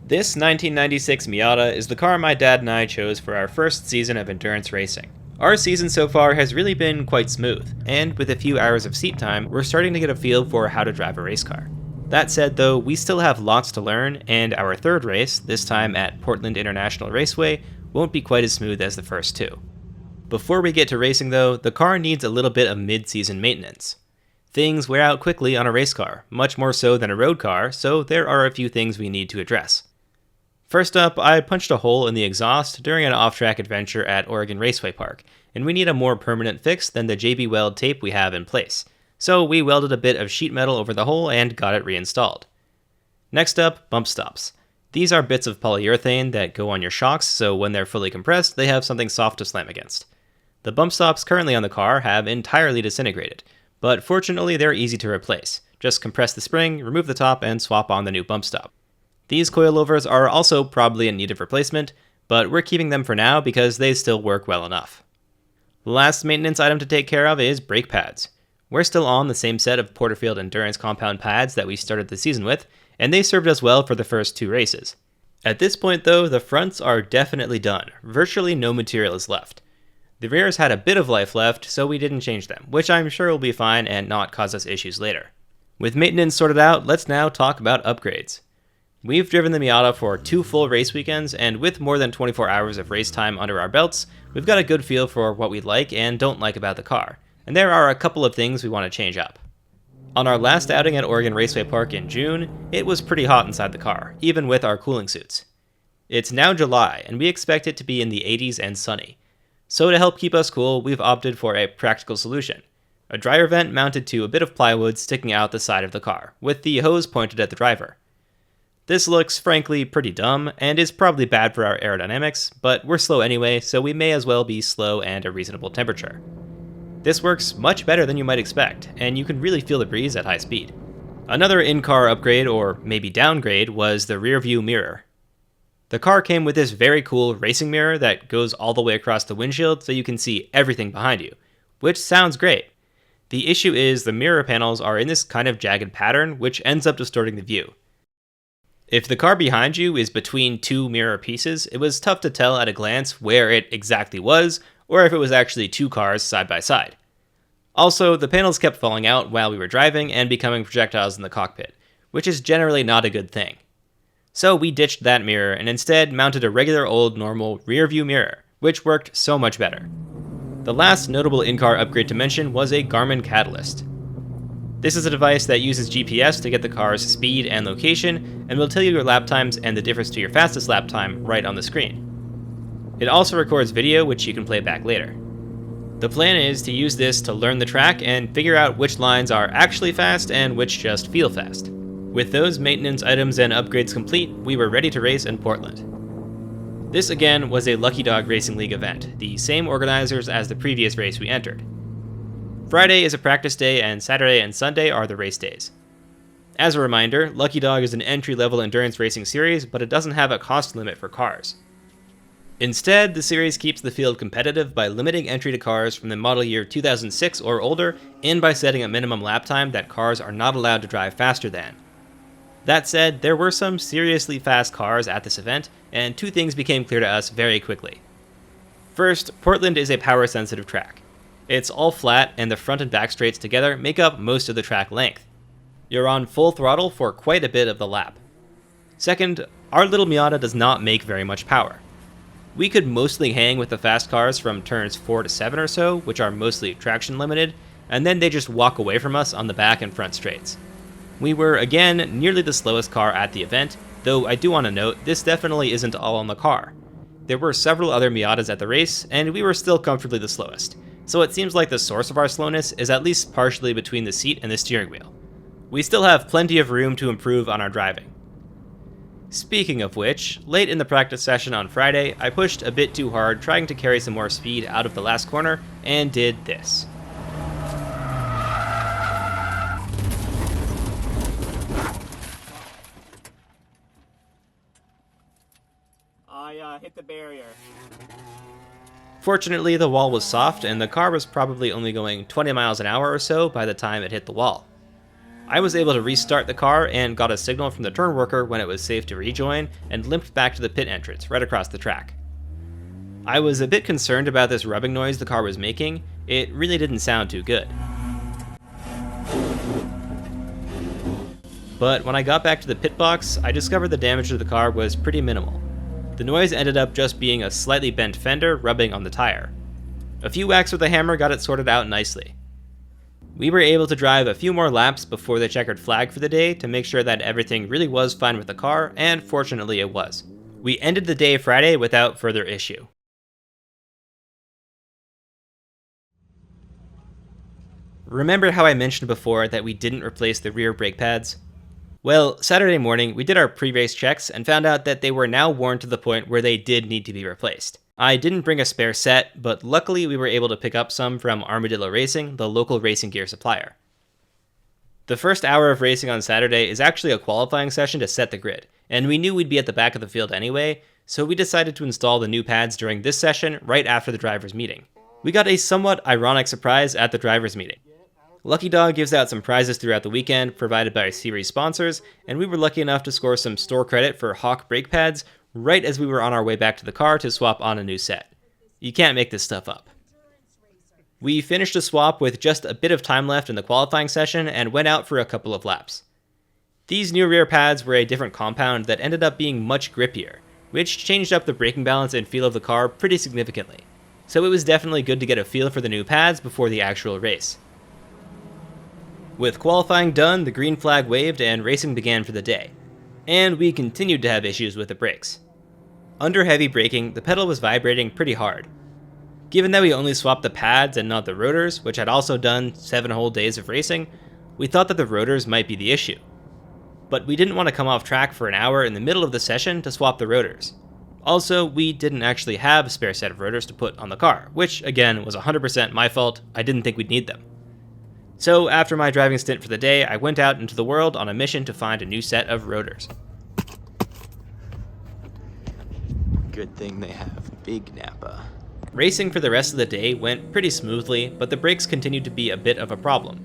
This 1996 Miata is the car my dad and I chose for our first season of endurance racing. Our season so far has really been quite smooth, and with a few hours of seat time, we're starting to get a feel for how to drive a race car. That said though, we still have lots to learn, and our third race, this time at Portland International Raceway, won't be quite as smooth as the first two. Before we get to racing though, the car needs a little bit of mid-season maintenance. Things wear out quickly on a race car, much more so than a road car, so there are a few things we need to address. First up, I punched a hole in the exhaust during an off-track adventure at Oregon Raceway Park, and we need a more permanent fix than the JB Weld tape we have in place. So we welded a bit of sheet metal over the hole and got it reinstalled. Next up, bump stops. These are bits of polyurethane that go on your shocks, so when they're fully compressed, they have something soft to slam against. The bump stops currently on the car have entirely disintegrated, but fortunately they're easy to replace. Just compress the spring, remove the top, and swap on the new bump stop. These coilovers are also probably in need of replacement, but we're keeping them for now because they still work well enough. The last maintenance item to take care of is brake pads. We're still on the same set of Porterfield Endurance compound pads that we started the season with, and they served us well for the first two races. At this point though, the fronts are definitely done. Virtually no material is left. The rears had a bit of life left, so we didn't change them, which I'm sure will be fine and not cause us issues later. With maintenance sorted out, let's now talk about upgrades. We've driven the Miata for 2 full race weekends, and with more than 24 hours of race time under our belts, we've got a good feel for what we like and don't like about the car, and there are a couple of things we want to change up. On our last outing at Oregon Raceway Park in June, it was pretty hot inside the car, even with our cooling suits. It's now July, and we expect it to be in the 80s and sunny. So to help keep us cool, we've opted for a practical solution. A dryer vent mounted to a bit of plywood sticking out the side of the car, with the hose pointed at the driver. This looks, frankly, pretty dumb, and is probably bad for our aerodynamics, but we're slow anyway, so we may as well be slow and a reasonable temperature. This works much better than you might expect, and you can really feel the breeze at high speed. Another in-car upgrade, or maybe downgrade, was the rear view mirror. The car came with this very cool racing mirror that goes all the way across the windshield so you can see everything behind you, which sounds great. The issue is the mirror panels are in this kind of jagged pattern, which ends up distorting the view. If the car behind you is between two mirror pieces, it was tough to tell at a glance where it exactly was, or if it was actually two cars side by side. Also, the panels kept falling out while we were driving and becoming projectiles in the cockpit, which is generally not a good thing. So we ditched that mirror and instead mounted a regular old normal rear view mirror, which worked so much better. The last notable in-car upgrade to mention was a Garmin Catalyst. This is a device that uses GPS to get the car's speed and location, and will tell you your lap times and the difference to your fastest lap time right on the screen. It also records video, which you can play back later. The plan is to use this to learn the track and figure out which lines are actually fast and which just feel fast. With those maintenance items and upgrades complete, we were ready to race in Portland. This again was a Lucky Dog Racing League event, the same organizers as the previous race we entered. Friday is a practice day, and Saturday and Sunday are the race days. As a reminder, Lucky Dog is an entry-level endurance racing series, but it doesn't have a cost limit for cars. Instead, the series keeps the field competitive by limiting entry to cars from the model year 2006 or older, and by setting a minimum lap time that cars are not allowed to drive faster than. That said, there were some seriously fast cars at this event, and two things became clear to us very quickly. First, Portland is a power-sensitive track. It's all flat, and the front and back straights together make up most of the track length. You're on full throttle for quite a bit of the lap. Second, our little Miata does not make very much power. We could mostly hang with the fast cars from turns 4 to 7 or so, which are mostly traction limited, and then they just walk away from us on the back and front straights. We were, again, nearly the slowest car at the event, though I do want to note this definitely isn't all on the car. There were several other Miatas at the race, and we were still comfortably the slowest. So it seems like the source of our slowness is at least partially between the seat and the steering wheel. We still have plenty of room to improve on our driving. Speaking of which, late in the practice session on Friday, I pushed a bit too hard trying to carry some more speed out of the last corner, and did this. I hit the barrier. Fortunately, the wall was soft, and the car was probably only going 20 miles an hour or so by the time it hit the wall. I was able to restart the car and got a signal from the turn worker when it was safe to rejoin, and limped back to the pit entrance right across the track. I was a bit concerned about this rubbing noise the car was making. It really didn't sound too good. But when I got back to the pit box, I discovered the damage to the car was pretty minimal. The noise ended up just being a slightly bent fender rubbing on the tire. A few whacks with a hammer got it sorted out nicely. We were able to drive a few more laps before the checkered flag for the day to make sure that everything really was fine with the car, and fortunately it was. We ended the day Friday without further issue. Remember how I mentioned before that we didn't replace the rear brake pads? Well, Saturday morning, we did our pre-race checks and found out that they were now worn to the point where they did need to be replaced. I didn't bring a spare set, but luckily we were able to pick up some from Armadillo Racing, the local racing gear supplier. The first hour of racing on Saturday is actually a qualifying session to set the grid, and we knew we'd be at the back of the field anyway, so we decided to install the new pads during this session right after the drivers' meeting. We got a somewhat ironic surprise at the drivers' meeting. Lucky Dog gives out some prizes throughout the weekend provided by series sponsors, and we were lucky enough to score some store credit for Hawk brake pads right as we were on our way back to the car to swap on a new set. You can't make this stuff up. We finished a swap with just a bit of time left in the qualifying session and went out for a couple of laps. These new rear pads were a different compound that ended up being much grippier, which changed up the braking balance and feel of the car pretty significantly. So it was definitely good to get a feel for the new pads before the actual race. With qualifying done, the green flag waved and racing began for the day. And we continued to have issues with the brakes. Under heavy braking, the pedal was vibrating pretty hard. Given that we only swapped the pads and not the rotors, which had also done 7 whole days of racing, we thought that the rotors might be the issue. But we didn't want to come off track for an hour in the middle of the session to swap the rotors. Also, we didn't actually have a spare set of rotors to put on the car, which again was 100% my fault. I didn't think we'd need them. So after my driving stint for the day, I went out into the world on a mission to find a new set of rotors. Good thing they have Big Napa. Racing for the rest of the day went pretty smoothly, but the brakes continued to be a bit of a problem.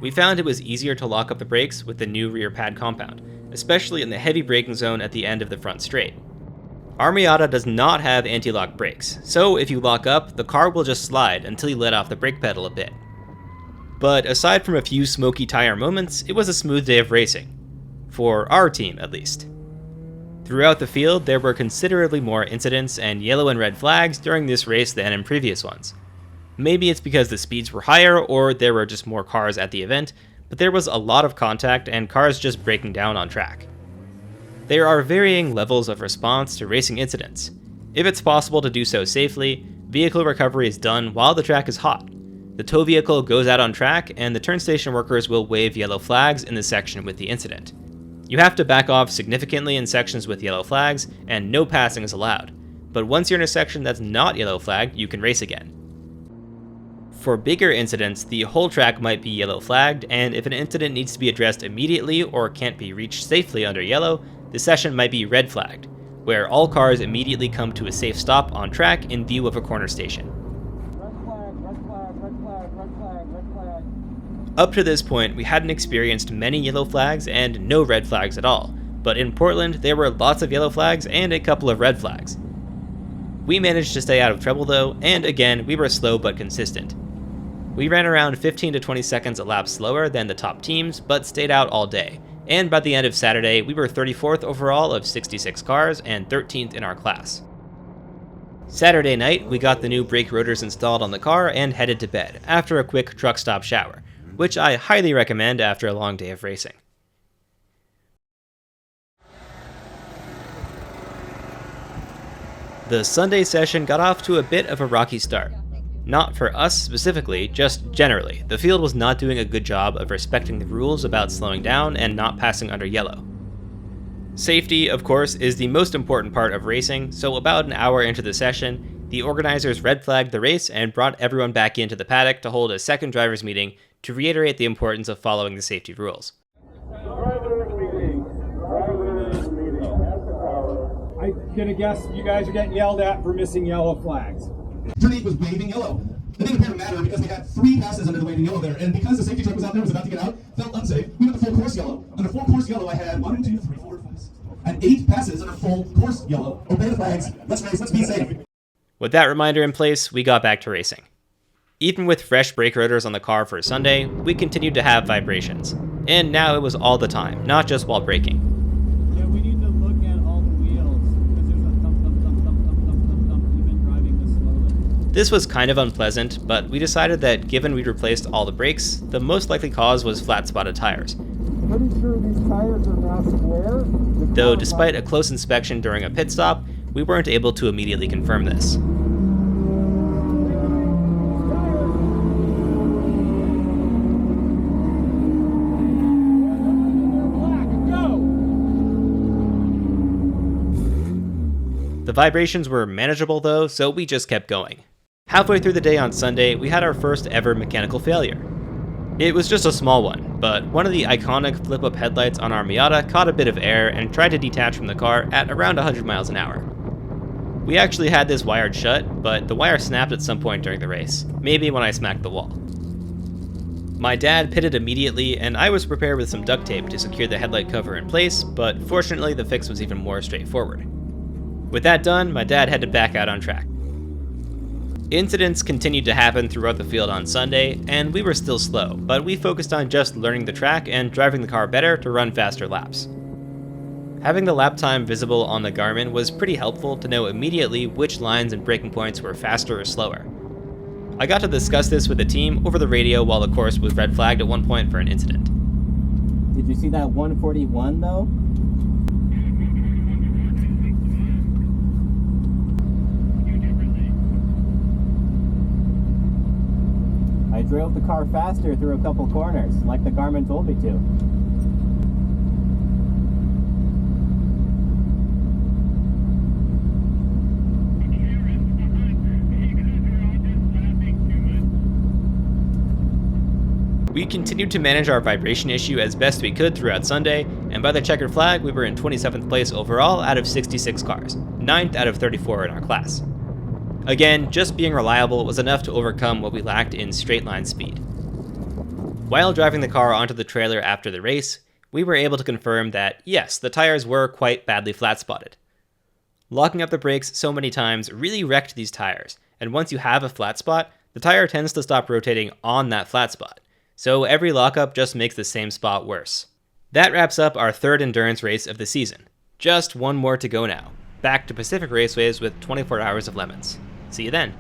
We found it was easier to lock up the brakes with the new rear pad compound, especially in the heavy braking zone at the end of the front straight. Our Miata does not have anti-lock brakes, so if you lock up, the car will just slide until you let off the brake pedal a bit. But aside from a few smoky tire moments, it was a smooth day of racing. For our team, at least. Throughout the field, there were considerably more incidents and yellow and red flags during this race than in previous ones. Maybe it's because the speeds were higher or there were just more cars at the event, but there was a lot of contact and cars just breaking down on track. There are varying levels of response to racing incidents. If it's possible to do so safely, vehicle recovery is done while the track is hot. The tow vehicle goes out on track, and the turn station workers will wave yellow flags in the section with the incident. You have to back off significantly in sections with yellow flags, and no passing is allowed. But once you're in a section that's not yellow flagged, you can race again. For bigger incidents, the whole track might be yellow flagged, and if an incident needs to be addressed immediately or can't be reached safely under yellow, the session might be red flagged, where all cars immediately come to a safe stop on track in view of a corner station. Up to this point, we hadn't experienced many yellow flags and no red flags at all, but in Portland, there were lots of yellow flags and a couple of red flags. We managed to stay out of trouble though, and again, we were slow but consistent. We ran around 15 to 20 seconds a lap slower than the top teams, but stayed out all day, and by the end of Saturday, we were 34th overall of 66 cars and 13th in our class. Saturday night, we got the new brake rotors installed on the car and headed to bed, after a quick truck stop shower, which I highly recommend after a long day of racing. The Sunday session got off to a bit of a rocky start. Not for us specifically, just generally. The field was not doing a good job of respecting the rules about slowing down and not passing under yellow. Safety, of course, is the most important part of racing, so about an hour into the session, the organizers red flagged the race and brought everyone back into the paddock to hold a second drivers' meeting to reiterate the importance of following the safety rules. I'm gonna guess you guys are getting yelled at for missing yellow flags. Underneath was waving yellow. It didn't appear to matter because they had 3 passes under the waiting yellow there, and because the safety truck was out there, was about to get out, felt unsafe. We went to full course yellow. Under full course yellow, I had 1, 2, 3, 4, 5, 6, and 8 passes under full course yellow. Obey the flags. Let's race. Let's be safe. With that reminder in place, we got back to racing. Even with fresh brake rotors on the car for Sunday, we continued to have vibrations. And now it was all the time, not just while braking. Yeah, we need to look at all the wheels, because there's a thump, thump, thump, thump, thump, thump, thump, thump. We've been driving this slowly. This was kind of unpleasant, but we decided that given we'd replaced all the brakes, the most likely cause was flat-spotted tires. Pretty sure these tires are now square. Though despite a close inspection during a pit stop, we weren't able to immediately confirm this. The vibrations were manageable though, so we just kept going. Halfway through the day on Sunday, we had our first ever mechanical failure. It was just a small one, but one of the iconic flip-up headlights on our Miata caught a bit of air and tried to detach from the car at around 100 miles an hour. We actually had this wired shut, but the wire snapped at some point during the race, maybe when I smacked the wall. My dad pitted immediately, and I was prepared with some duct tape to secure the headlight cover in place, but fortunately the fix was even more straightforward. With that done, my dad had to back out on track. Incidents continued to happen throughout the field on Sunday, and we were still slow, but we focused on just learning the track and driving the car better to run faster laps. Having the lap time visible on the Garmin was pretty helpful to know immediately which lines and braking points were faster or slower. I got to discuss this with the team over the radio while the course was red flagged at one point for an incident. Did you see that 141 though? I drove the car faster through a couple corners, like the Garmin told me to. We continued to manage our vibration issue as best we could throughout Sunday, and by the checkered flag, we were in 27th place overall out of 66 cars, 9th out of 34 in our class. Again, just being reliable was enough to overcome what we lacked in straight line speed. While driving the car onto the trailer after the race, we were able to confirm that, yes, the tires were quite badly flat-spotted. Locking up the brakes so many times really wrecked these tires, and once you have a flat spot, the tire tends to stop rotating on that flat spot. So every lockup just makes the same spot worse. That wraps up our third endurance race of the season. Just one more to go now. Back to Pacific Raceways with 24 hours of lemons. See you then.